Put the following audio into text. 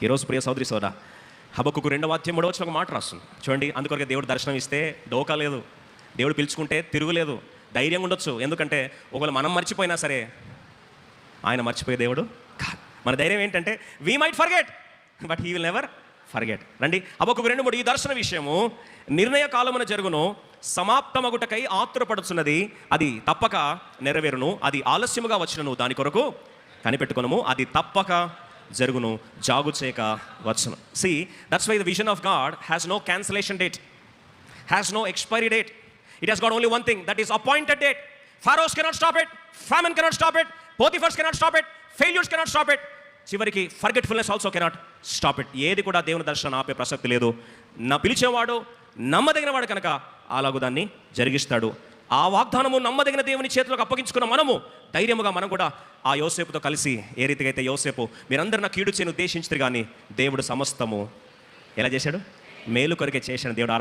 ఈరోజు ప్రియ సోదరి సోదరా, హబక్కుకు 2వ అధ్యాయం 3వ వచనం ఒక మాట రాస్తుంది చూడండి. అందుకొరకే దేవుడు దర్శనం ఇస్తే డోకా లేదు, దేవుడు పిలుచుకుంటే తిరుగులేదు, ధైర్యంగా ఉండొచ్చు. ఎందుకంటే ఒకవేళ మనం మర్చిపోయినా సరే ఆయన మర్చిపోయే దేవుడు కాదు. మన ధైర్యం ఏంటంటే we might forget but he will never forget. రండి హబక్కుకు 2:3, ఈ దర్శన విషయము నిర్ణయ కాలమున జరుగును, సమాప్తమగుటకై ఆతురపడుచున్నది, అది తప్పక నెరవేరును, అది ఆలస్యముగా వచ్చినను దాని కొరకు కనిపెట్టుకునము, అది తప్పక జరుగును, జాగు చేయక వచ్చును. See, that's why the vision of God has no cancellation date, has no expiry date. It has got only one thing, that is appointed date. Pharaohs cannot stop it, famine cannot stop it, Potiphars cannot stop it, failures cannot stop it, చివరికి forgetfulness also cannot stop it. ఏది కూడా దేవుని దర్శనం ఆపే ప్రసక్తి లేదు. నా పిలిచేవాడు నమ్మదగిన వాడు కనుక అలాగూ దాన్ని జరిగిస్తాడు. ఆ వాగ్దానము నమ్మదగిన దేవుని చేతులకు అప్పగించుకున్న మనము ధైర్యముగా మనం కూడా ఆ యోసేపుతో కలిసి, ఏ రీతిగా అయితే యోసేపు మీరందరూ నా కీడు చేయను ఉద్దేశించారు కానీ దేవుడు సమస్తము ఎలా చేశాడు, మేలు కొరకే చేశాడు దేవుడు.